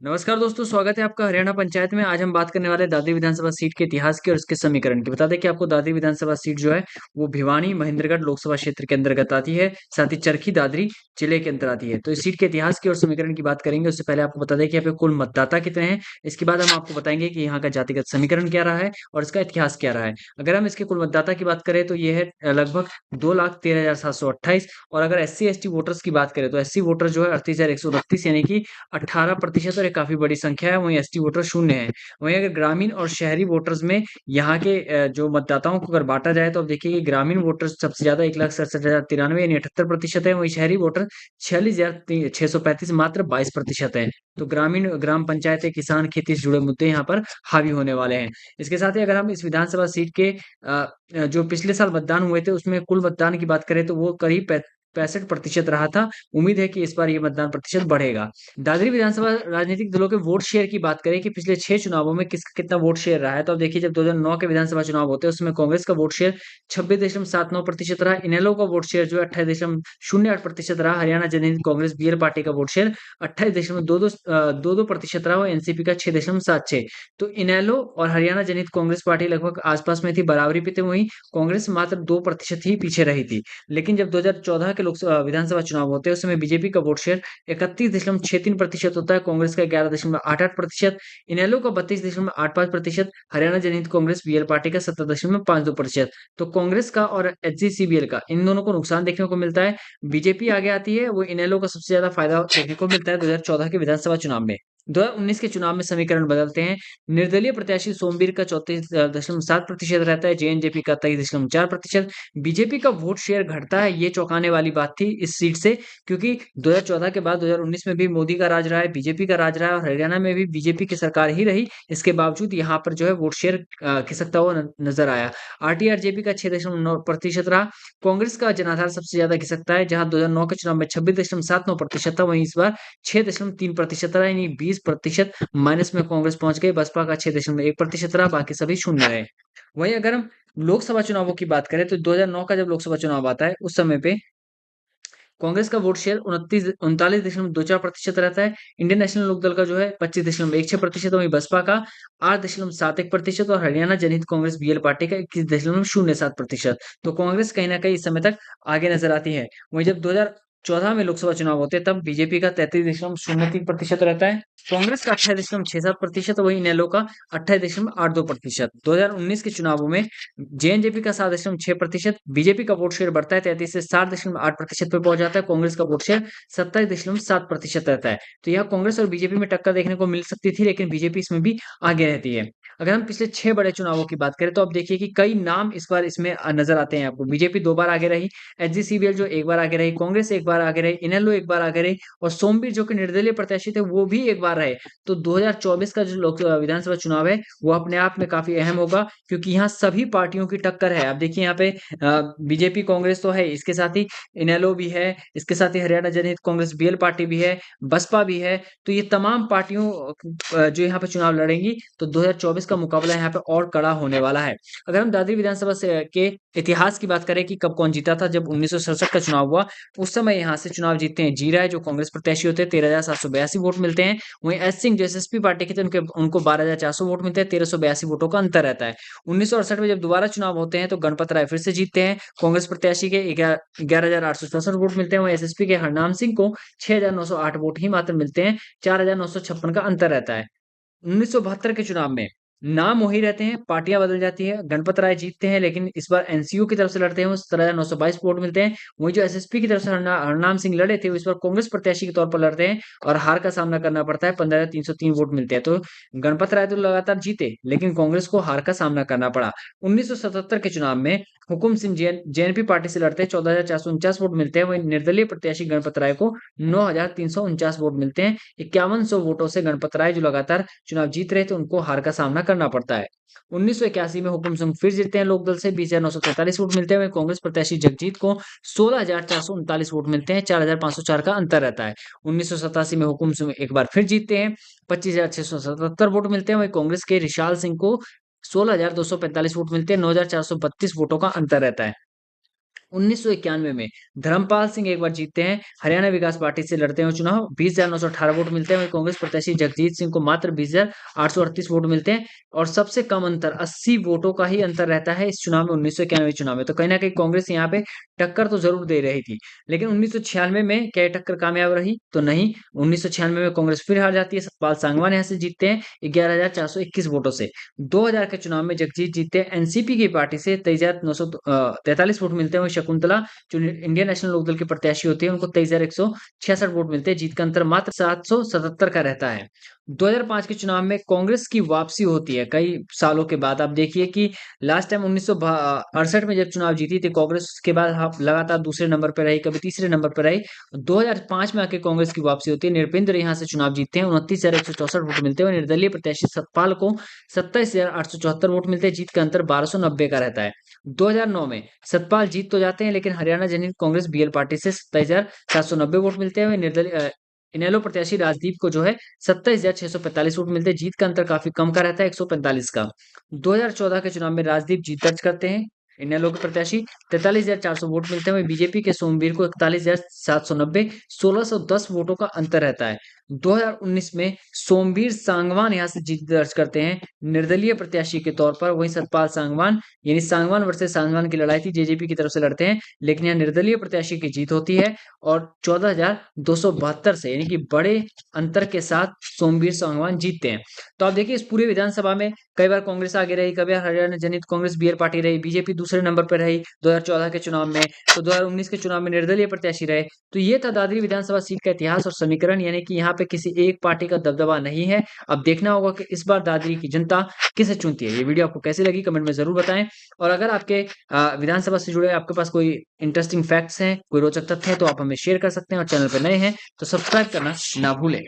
नमस्कार दोस्तों, स्वागत है आपका हरियाणा पंचायत में। आज हम बात करने वाले हैं दादरी विधानसभा सीट के इतिहास की और उसके समीकरण की। बता दें कि आपको दादरी विधानसभा सीट जो है वो भिवानी महेंद्रगढ़ लोकसभा क्षेत्र के अंतर्गत आती है, साथ ही चरखी दादरी जिले के अंदर आती है। तो इस सीट के इतिहास की और समीकरण की बात करेंगे। उससे पहले आपको बता दें कि यहाँ पे कुल मतदाता कितने हैं। इसके बाद हम आपको बताएंगे कि यहाँ का जातिगत समीकरण क्या रहा है और इसका इतिहास क्या रहा है। अगर हम इसके कुल मतदाता की बात करें तो ये है लगभग 2,13,728। और अगर SC ST वोटर्स की बात करें तो SC वोटर जो है 38,129, यानी कि 18% और ये काफ़ी बड़ी संख्या है। वहीं एसटी वोटर 0 है। वहीं अगर ग्रामीण और शहरी वोटर्स में यहाँ के जो मतदाताओं को अगर बाँटा जाए तो आप देखिए कि ग्रामीण वोटर्स सबसे ज़्यादा 1,67,093 यानी 78% है। वहीं शहरी वोटर 46,635 मात्र 22% है। तो ग्रामीण ग्राम पंचायतें, किसान, खेती से जुड़े मुद्दे यहाँ पर हावी होने वाले हैं। इसके साथ ही अगर हम इस विधानसभा सीट के जो पिछले साल मतदान हुए थे उसमें कुल मतदान की बात करें तो वो करीब 65% रहा था। उम्मीद है कि इस बार ये मतदान प्रतिशत बढ़ेगा। दादरी विधानसभा राजनीतिक दलों के वोट शेयर की बात करें कि पिछले 6 चुनावों में किसका कितना वोट शेयर रहा है, तो अब देखिए जब 2009 के विधानसभा चुनाव होते हैं उसमें कांग्रेस का वोट शेयर 26.79% रहा। इनेलो का वोट शेयर जो है 28.08% रहा। हरियाणा जनहित कांग्रेस बीएल पार्टी का वोट शेयर 28.22% रहा और एनसीपी का 6.76। तो इनेलो और हरियाणा जनहित कांग्रेस पार्टी लगभग आसपास में थी, बराबरी पे थे। वहीं कांग्रेस मात्र 2% ही पीछे रही थी। लेकिन जब 2014 के लोकसभा विधानसभा चुनाव होते हैं उस समय बीजेपी का वोट शेयर 31.63% होता है, कांग्रेस का 11.88%, इनेलो का 32.85%, हरियाणा जनहित कांग्रेस बीएल पार्टी का 17.52%। तो कांग्रेस का और HGCBL का इन दोनों को नुकसान देखने को मिलता है। बीजेपी आगे आती है, वो इनेलो का सबसे ज्यादा फायदा देखने को मिलता है 2014 के विधानसभा चुनाव में। 2019 के चुनाव में समीकरण बदलते हैं। निर्दलीय प्रत्याशी सोमवीर का 34.7% रहता है, जेएनजेपी का 23.4%। बीजेपी का वोट शेयर घटता है, ये चौंकाने वाली बात थी इस सीट से, क्योंकि 2014 के बाद 2019 में भी मोदी का राज रहा है, बीजेपी का राज रहा है और हरियाणा में भी बीजेपी की सरकार ही रही। इसके बावजूद यहाँ पर जो है वोट शेयर खिसकता हुआ नजर आया। आरटीआर-जेपी का 6.9% रहा। कांग्रेस का जनाधार सबसे ज्यादा खिसकता है, जहां 2009 के चुनाव में 26.79% था, वहीं इस बार 6.3% रहा, यानी 20% माइनस में कांग्रेस पहुंच गई। बसपा का 6.1% रहा, बाकी सभी शून्य रहे। वहीं अगर हम लोकसभा चुनावों की बात करें तो 2009 का जब लोकसभा चुनाव आता है उस समय पे कांग्रेस का वोट शेयर 39.24% रहता है। इंडियन नेशनल लोकदल का जो है 25.16%, वहीं बसपा का 8.71% और हरियाणा जनहित कांग्रेस बीएल पार्टी का 21.07%। तो कांग्रेस कहीं ना कहीं इस समय तक आगे नजर आती है। वहीं जब 2014 में लोकसभा चुनाव होते हैं तब बीजेपी का 33.03% रहता है, कांग्रेस का 28.67%, वही इनेलो का 28.82%। 2019 के चुनावों में जेएनजेपी का 7.6%, बीजेपी का वोट शेयर बढ़ता है 33 से 7.8% पर पहुंच जाता है, कांग्रेस का वोट शेयर 27.7% रहता है। तो यहाँ कांग्रेस और बीजेपी में टक्कर देखने को मिल सकती थी, लेकिन बीजेपी इसमें भी आगे रहती है। अगर हम पिछले 6 बड़े चुनावों की बात करें तो आप देखिए कि कई नाम इस बार इसमें नजर आते हैं आपको। बीजेपी 2 बार आगे रही, HGCBL जो 1 बार आगे रही, कांग्रेस 1 बार आगे रही, इनेलो 1 बार आगे रही और सोमवीर जो कि निर्दलीय प्रत्याशी थे वो भी 1 बार रहे। तो 2024 का जो लोक विधानसभा चुनाव है वो अपने आप में काफी अहम होगा, क्योंकि यहाँ सभी पार्टियों की टक्कर है। आप देखिए यहाँ पे बीजेपी कांग्रेस तो है, इसके साथ ही इनेलो भी है, इसके साथ ही हरियाणा जनहित कांग्रेस बीएल पार्टी भी है, बसपा भी है। तो ये तमाम पार्टियों जो यहाँ पे चुनाव लड़ेंगी, तो 2024 का मुकाबला यहाँ पे और कड़ा होने वाला है। अगर हम दादरी विधानसभा से के इतिहास की बात करें कि कब कौन जीता था, जब 1967 का चुनाव हुआ उस समय यहाँ से चुनाव जीतते हैं जीरा है जो कांग्रेस प्रत्याशी होते हैं, 13,782 वोट मिलते हैं। वहीं एस सिंह जो एसएसपी पार्टी के थे उनके उनको 12,400 वोट मिलते हैं, 1382 वोटों का अंतर रहता है। 1968 में जब दोबारा चुनाव होते हैं तो गणपत राय फिर से जीतते हैं, कांग्रेस प्रत्याशी के 11,864 वोट मिलते हैं। वहीं एसएसपी के हरनाम सिंह को 6,908 वोट ही मात्र मिलते हैं, 4,956 का अंतर रहता है। 1972 के चुनाव में नाम वही रहते हैं, पार्टियां बदल जाती है। गणपत राय जीतते हैं, लेकिन इस बार एनसीयू की तरफ से लड़ते हैं, वो 17,922 वोट मिलते हैं। वही जो एसएसपी की तरफ से हरनाम सिंह लड़े थे वो इस बार कांग्रेस प्रत्याशी के तौर पर लड़ते हैं और हार का सामना करना पड़ता है, 15,303 वोट मिलते हैं। तो गणपत राय तो लगातार जीते, लेकिन कांग्रेस को हार का सामना करना पड़ा। 1977 के चुनाव में हुकुम सिंह जेएनपी पार्टी से लड़ते हैं, 14,449 वोट मिलते हैं। वही निर्दलीय प्रत्याशी गणपत राय को 9,349 वोट मिलते हैं। 5100 वोटों से गणपत राय जो लगातार चुनाव जीत रहे थे उनको हार का सामना करना पड़ता है। 1981 में हुकुम सिंह फिर जीतते हैं लोकदल से, 20,943 वोट मिलते हैं। वहीं कांग्रेस प्रत्याशी जगजीत को 16,439 वोट मिलते हैं, 4,504 का अंतर रहता है। 1987 में हुकुम सिंह एक बार फिर जीतते हैं, 25,677 वोट मिलते हैं। वहीं कांग्रेस के रिशाल सिंह को 16,245 वोट मिलते हैं, 9,432 वोटों का अंतर रहता है। 1991 में धर्मपाल सिंह एक बार जीतते हैं, हरियाणा विकास पार्टी से लड़ते हैं चुनाव, 20,918 वोट मिलते हैं। वहीं कांग्रेस प्रत्याशी जगजीत सिंह को मात्र 20,838 वोट मिलते हैं और सबसे कम अंतर 80 वोटों का ही अंतर रहता है इस चुनाव में, 1991 चुनाव में। तो कहीं ना कहीं कांग्रेस यहाँ पे टक्कर तो जरूर दे रही थी, लेकिन 1996 में क्या ये टक्कर कामयाब रही? तो नहीं। 1996 में कांग्रेस फिर हार जाती है, सतपाल सांगवान यहाँ से जीतते हैं 11,421 वोटों से। 2000 के चुनाव में जगजीत जीतते हैं एनसीपी की पार्टी से, 23,943 वोट मिलते हैं। वहीं शकुंतला जो इंडियन नेशनल लोकदल के प्रत्याशी होते हैं उनको 23,166 वोट मिलते हैं। जीत का अंतर मात्र 777 का रहता है। 2005 के चुनाव में कांग्रेस की वापसी होती है कई सालों के बाद। आप देखिए कि लास्ट टाइम 1968 में जब चुनाव जीती थी कांग्रेस, उसके बाद लगातार दूसरे नंबर पर रही, कभी तीसरे नंबर पर रही। 2005 में आके कांग्रेस की वापसी होती है, नृपेंद्र यहाँ से चुनाव जीतते हैं, 29,164 वोट मिलते हैं। निर्दलीय प्रत्याशी सतपाल को 27,874 वोट मिलते हैं। जीत का अंतर 1290 का रहता है। 2009 में सतपाल जीत तो जाते हैं, लेकिन हरियाणा जनहित कांग्रेस बीएल पार्टी से 27,790 वोट मिलते हैं। निर्दलीय इनेलो प्रत्याशी राजदीप को जो है 27,645 वोट मिलते हैं। जीत का अंतर काफी कम का रहता है, 145 का। 2014 के चुनाव में राजदीप जीत दर्ज करते हैं। इनेलो के प्रत्याशी 43,400 वोट मिलते हैं। वहीं बीजेपी के सोमवीर को 41,790, 1610 वोटों का अंतर रहता है। 2019 में सोमवीर सांगवान यहाँ से जीत दर्ज करते हैं निर्दलीय प्रत्याशी के तौर पर। वहीं सतपाल सांगवान, यानी सांगवान वर्सेस सांगवान की लड़ाई थी, जेजेपी की तरफ से लड़ते हैं, लेकिन यहाँ निर्दलीय प्रत्याशी की जीत होती है और 14,272 से, यानी कि बड़े अंतर के साथ सोमवीर सांगवान जीतते हैं। तो आप देखिए इस पूरे विधानसभा में कई बार कांग्रेस आगे रही, कभी हरियाणा जनहित कांग्रेस बीएल पार्टी रही, बीजेपी दूसरे नंबर पर रही 2014 के चुनाव में, तो 2019 के चुनाव में निर्दलीय प्रत्याशी रहे। तो ये था दादरी विधानसभा सीट का इतिहास और समीकरण, यानी कि यहाँ पे किसी एक पार्टी का दबदबा नहीं है। अब देखना होगा कि इस बार दादरी की जनता किसे चुनती है। ये वीडियो आपको कैसी लगी कमेंट में जरूर बताएं, और अगर आपके विधानसभा से जुड़े आपके पास कोई इंटरेस्टिंग फैक्ट्स हैं, कोई रोचक तथ्य हैं, तो आप हमें शेयर कर सकते हैं, और चैनल पर नए हैं तो सब्सक्राइब करना ना भूलें।